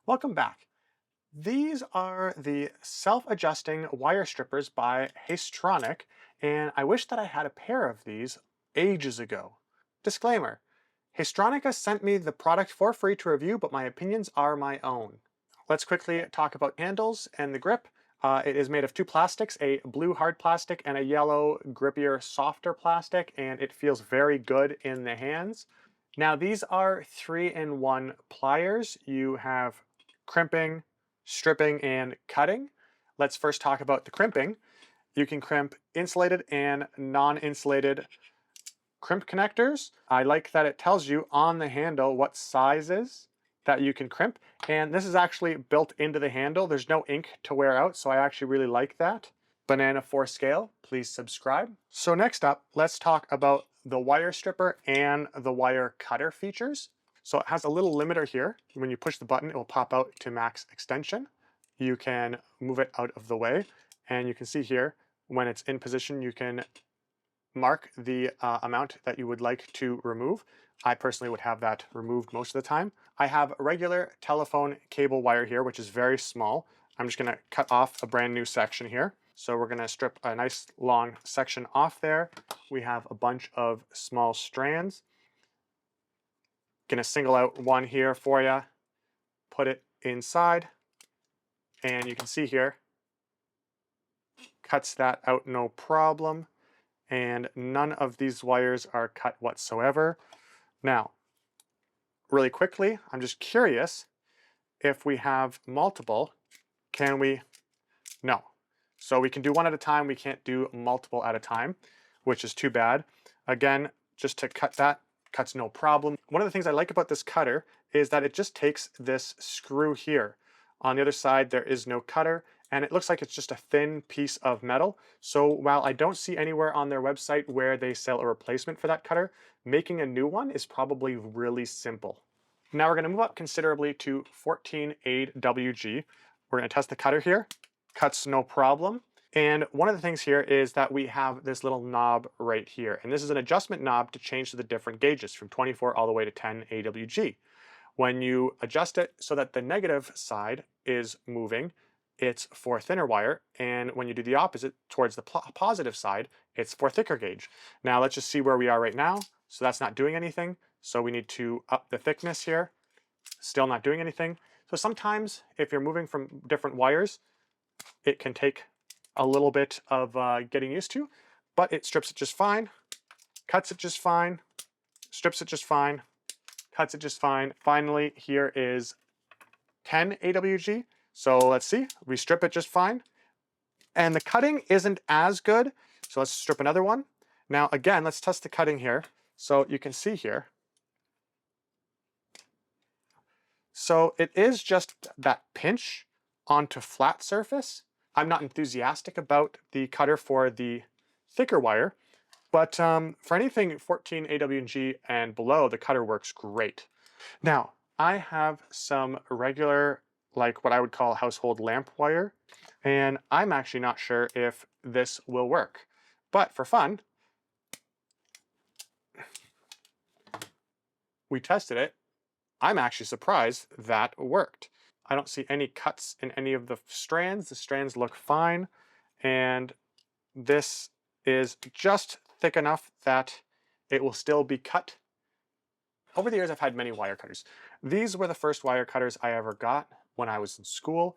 Welcome back. These are the self-adjusting wire strippers by Haisstronica, and I wish that I had a pair of these ages ago. Disclaimer: Haisstronica sent me the product for free to review, but my opinions are my own. Let's quickly talk about handles and the grip. It is made of two plastics, a blue hard plastic and a yellow grippier softer plastic, and it feels very good in the hands. Now these are 3-in-1 pliers. You have crimping, stripping, and cutting. Let's first talk about the crimping. You can crimp insulated and non-insulated crimp connectors. I like that it tells you on the handle what sizes that you can crimp, and this is actually built into the handle. There's no ink to wear out, so I actually really like that. Banana 4 scale, please subscribe. So next up, let's talk about the wire stripper and the wire cutter features. So it has a little limiter here. When you push the button, it will pop out to max extension. You can move it out of the way, and you can see here, when it's in position, you can mark the amount that you would like to remove. I personally would have that removed most of the time. I have a regular telephone cable wire here, which is very small. I'm just gonna cut off a brand new section here. So we're gonna strip a nice long section off there. We have a bunch of small strands. Gonna single out one here for you, put it inside, and you can see here, cuts that out no problem. And none of these wires are cut whatsoever. Now, really quickly, I'm just curious, if we have multiple, can we? No. So we can do one at a time, we can't do multiple at a time, which is too bad. Again, just to cut that, cuts no problem. One of the things I like about this cutter is that it just takes this screw here. On the other side, there is no cutter, and it looks like it's just a thin piece of metal. So while I don't see anywhere on their website where they sell a replacement for that cutter, making a new one is probably really simple. Now we're going to move up considerably to 14 AWG. We're going to test the cutter here. Cuts no problem. And one of the things here is that we have this little knob right here. And this is an adjustment knob to change to the different gauges from 24 all the way to 10 AWG. When you adjust it so that the negative side is moving, it's for thinner wire, and when you do the opposite towards the positive side, it's for thicker gauge. Now let's just see where we are right now. So that's not doing anything, so we need to up the thickness here. Still not doing anything. So sometimes if you're moving from different wires, it can take a little bit of getting used to, but it strips it just fine, cuts it just fine, strips it just fine, cuts it just fine. Finally, here is 10 AWG. So let's see, we strip it just fine. And the cutting isn't as good, so let's strip another one. Now again, let's test the cutting here. So you can see here. So it is just that pinch onto flat surface. I'm not enthusiastic about the cutter for the thicker wire, but for anything 14 AWG and below, the cutter works great. Now, I have some regular, like what I would call household lamp wire, and I'm actually not sure if this will work. But for fun, we tested it. I'm actually surprised that worked. I don't see any cuts in any of the strands. The strands look fine, and this is just thick enough that it will still be cut. Over the years, I've had many wire cutters. These were the first wire cutters I ever got when I was in school.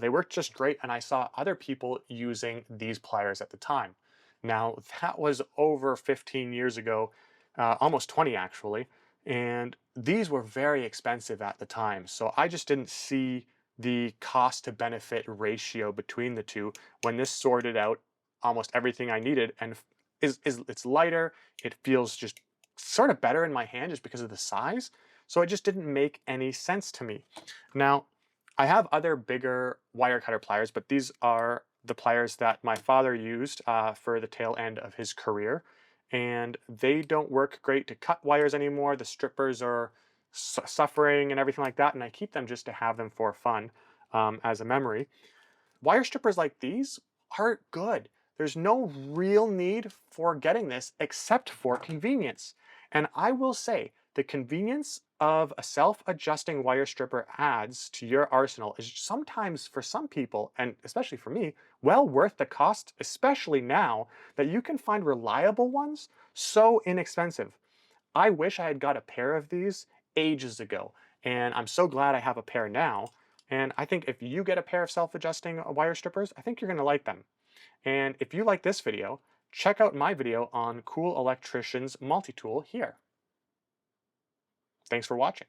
They worked just great, and I saw other people using these pliers at the time. Now, that was over 15 years ago, almost 20 actually, and these were very expensive at the time. So I just didn't see the cost to benefit ratio between the two when this sorted out almost everything I needed, and it's lighter, it feels just sort of better in my hand just because of the size. So it just didn't make any sense to me. Now, I have other bigger wire cutter pliers, but these are the pliers that my father used for the tail end of his career. And they don't work great to cut wires anymore. The strippers are suffering and everything like that, and I keep them just to have them for fun as a memory. Wire strippers like these are good. There's no real need for getting this except for convenience. And I will say the convenience of a self-adjusting wire stripper adds to your arsenal is sometimes, for some people, and especially for me, well worth the cost, especially now that you can find reliable ones so inexpensive. I wish I had got a pair of these ages ago, and I'm so glad I have a pair now. And I think if you get a pair of self-adjusting wire strippers, I think you're gonna like them. And if you like this video, check out my video on Cool Electrician's multi-tool here. Thanks for watching.